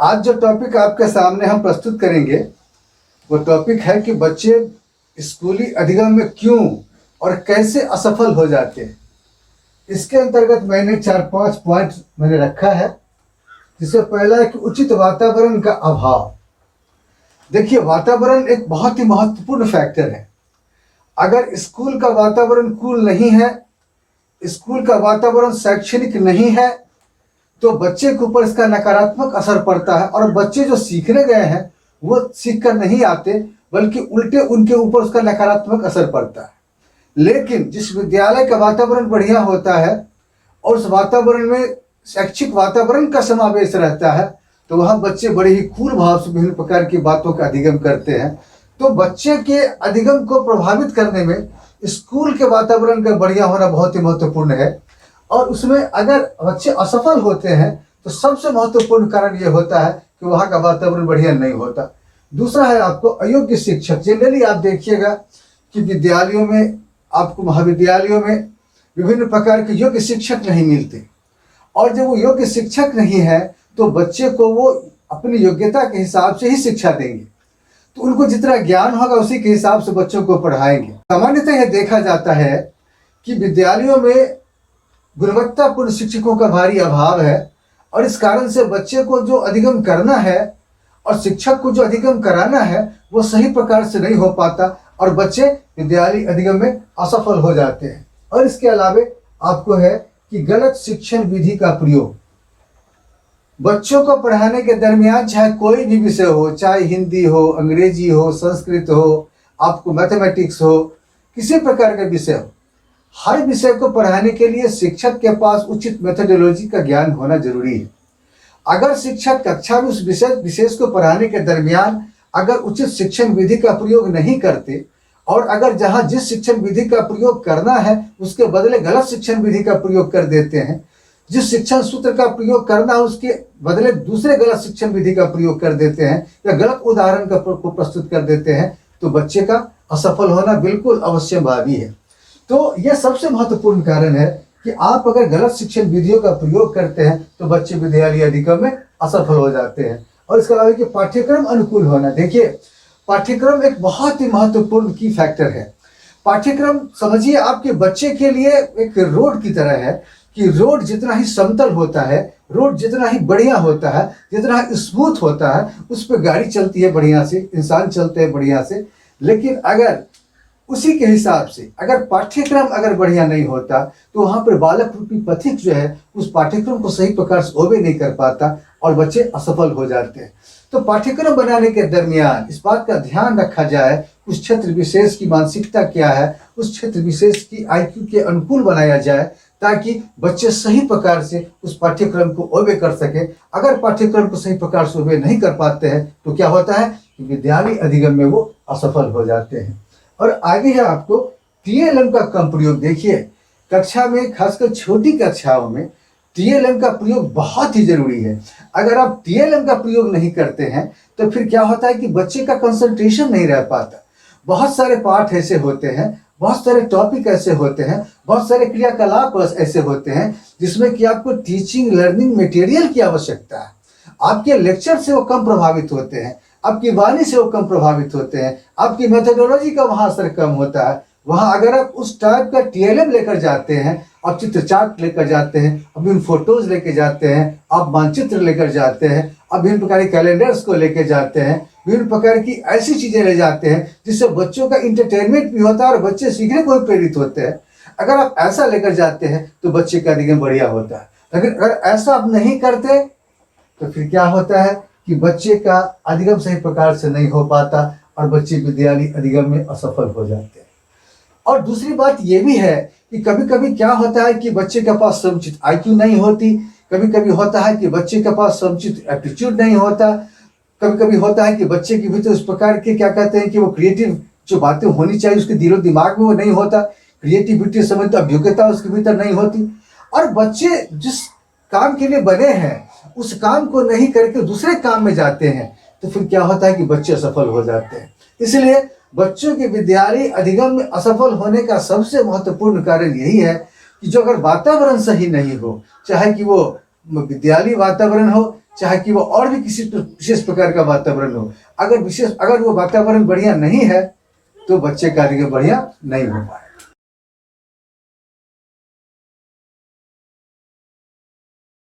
आज जो टॉपिक आपके सामने हम प्रस्तुत करेंगे वो टॉपिक है कि बच्चे स्कूली अधिगम में क्यों और कैसे असफल हो जाते हैं। इसके अंतर्गत मैंने 4-5 पॉइंट मैंने रखा है, जिससे पहला है कि उचित वातावरण का अभाव। देखिए, वातावरण एक बहुत ही महत्वपूर्ण फैक्टर है। अगर स्कूल का वातावरण कूल नहीं है, स्कूल का वातावरण शैक्षणिक नहीं है, तो बच्चे के ऊपर इसका नकारात्मक असर पड़ता है और बच्चे जो सीखने गए हैं वो सीख कर नहीं आते, बल्कि उल्टे उनके ऊपर उसका नकारात्मक असर पड़ता है। लेकिन जिस विद्यालय का वातावरण बढ़िया होता है और उस वातावरण में शैक्षिक वातावरण का समावेश रहता है, तो वहाँ बच्चे बड़े ही कूल भाव से विभिन्न प्रकार की बातों का अधिगम करते हैं। तो बच्चे के अधिगम को प्रभावित करने में स्कूल के वातावरण का बढ़िया होना बहुत ही महत्वपूर्ण है। और उसमें अगर बच्चे असफल होते हैं तो सबसे महत्वपूर्ण कारण ये होता है कि वहाँ का वातावरण बढ़िया नहीं होता। दूसरा है आपको अयोग्य शिक्षक। जनरली आप देखिएगा कि विद्यालयों में, आपको महाविद्यालयों में विभिन्न प्रकार के योग्य शिक्षक नहीं मिलते, और जब वो योग्य शिक्षक नहीं है तो बच्चे को वो अपनी योग्यता के हिसाब से ही शिक्षा देंगे। तो उनको जितना ज्ञान होगा उसी के हिसाब से बच्चों को पढ़ाएंगे। सामान्यतः यह देखा जाता है कि विद्यालयों में गुणवत्तापूर्ण शिक्षकों का भारी अभाव है, और इस कारण से बच्चे को जो अधिगम करना है और शिक्षक को जो अधिगम कराना है वो सही प्रकार से नहीं हो पाता और बच्चे विद्यालय अधिगम में असफल हो जाते हैं। और इसके अलावे आपको है कि गलत शिक्षण विधि का प्रयोग। बच्चों को पढ़ाने के दरमियान चाहे कोई भी विषय हो, चाहे हिंदी हो, अंग्रेजी हो, संस्कृत हो, आपको मैथमेटिक्स हो, किसी प्रकार का विषय हो, हर विषय को पढ़ाने के लिए शिक्षक के पास उचित मेथोडोलॉजी का ज्ञान होना जरूरी है। अगर शिक्षक कक्षा में उस विषय विशेष को पढ़ाने के दरमियान अगर उचित शिक्षण विधि का प्रयोग नहीं करते, और अगर जहां जिस शिक्षण विधि का प्रयोग करना है उसके बदले गलत शिक्षण विधि का प्रयोग कर देते हैं, जिस शिक्षण सूत्र का प्रयोग करना है उसके बदले दूसरे गलत शिक्षण विधि का प्रयोग कर देते हैं या गलत उदाहरण को प्रस्तुत कर देते हैं, तो बच्चे का असफल होना बिल्कुल अवश्यभावी है। तो यह सबसे महत्वपूर्ण कारण है कि आप अगर गलत शिक्षण विधियों का प्रयोग करते हैं तो बच्चे विद्यालय अधिगम में असफल हो जाते हैं। और इसके अलावा कि पाठ्यक्रम अनुकूल होना। देखिए, पाठ्यक्रम एक बहुत ही महत्वपूर्ण की फैक्टर है। पाठ्यक्रम समझिए आपके बच्चे के लिए एक रोड की तरह है कि रोड जितना ही समतल होता है, रोड जितना ही बढ़िया होता है, जितना स्मूथ होता है, उस पर गाड़ी चलती है बढ़िया से, इंसान चलते हैं बढ़िया से। लेकिन अगर उसी के हिसाब से अगर पाठ्यक्रम अगर बढ़िया नहीं होता तो वहाँ पर बालक रूपी पथिक जो है उस पाठ्यक्रम को सही प्रकार से ओबे नहीं कर पाता और बच्चे असफल हो जाते हैं। तो पाठ्यक्रम बनाने के दरमियान इस बात का ध्यान रखा जाए उस क्षेत्र विशेष की मानसिकता क्या है, उस क्षेत्र विशेष की IQ के अनुकूल बनाया जाए, ताकि बच्चे सही प्रकार से उस पाठ्यक्रम को ओबे कर सके। अगर पाठ्यक्रम को सही प्रकार से ओबे नहीं कर पाते हैं तो क्या होता है कि विद्यालय अधिगम में वो असफल हो जाते हैं। और आगे है आपको TLM का कम प्रयोग। देखिए, कक्षा में खासकर छोटी कक्षाओं में TLM का प्रयोग बहुत ही जरूरी है। अगर आप TLM का प्रयोग नहीं करते हैं तो फिर क्या होता है कि बच्चे का कंसंट्रेशन नहीं रह पाता। बहुत सारे पाठ ऐसे होते हैं, बहुत सारे टॉपिक ऐसे होते हैं, बहुत सारे क्रियाकलाप ऐसे होते हैं जिसमें कि आपको टीचिंग लर्निंग मटेरियल की आवश्यकता है। आपके लेक्चर से वो कम प्रभावित होते हैं, आपकी वाणी से वो कम प्रभावित होते हैं, आपकी मेथोडोलॉजी का वहाँ असर कम होता है। वहाँ अगर आप उस टाइप का TLM लेकर जाते हैं, आप चित्र चार्ट लेकर जाते हैं, आप इन फोटोज लेकर जाते हैं, आप मानचित्र लेकर जाते हैं, आप विभिन्न प्रकार के कैलेंडर्स को लेकर जाते हैं, विभिन्न प्रकार की ऐसी चीज़ें ले जाते हैं जिससे बच्चों का इंटरटेनमेंट भी होता है और बच्चे सीखने को भी प्रेरित होते हैं। अगर आप ऐसा लेकर जाते हैं तो बच्चे का अधिगम बढ़िया होता है। लेकिन अगर ऐसा आप नहीं करते तो फिर क्या होता है कि बच्चे का अधिगम सही प्रकार से नहीं हो पाता और बच्चे विद्यालय अधिगम में असफल हो जाते हैं। और दूसरी बात ये भी है कि कभी कभी क्या होता है कि बच्चे के पास समुचित IQ नहीं होती, कभी कभी होता है कि बच्चे के पास समुचित एप्टीट्यूड नहीं होता, कभी कभी होता है कि बच्चे के भीतर उस प्रकार के क्या कहते हैं कि वो क्रिएटिव जो बातें होनी चाहिए उसके दिलो दिमाग में वो नहीं होता, क्रिएटिविटी समझ अभियोग्यता उसके भीतर नहीं होती, और बच्चे जिस काम के लिए बने हैं उस काम को नहीं करके दूसरे काम में जाते हैं, तो फिर क्या होता है कि बच्चे असफल हो जाते हैं। इसलिए बच्चों के विद्यालय अधिगम में असफल होने का सबसे महत्वपूर्ण कारण यही है कि जो अगर वातावरण सही नहीं हो, चाहे कि वो विद्यालय वातावरण हो चाहे कि वो और भी किसी विशेष प्रकार का वातावरण हो। अगर वो वातावरण बढ़िया नहीं है तो बच्चे का आगे बढ़िया नहीं हो पाए।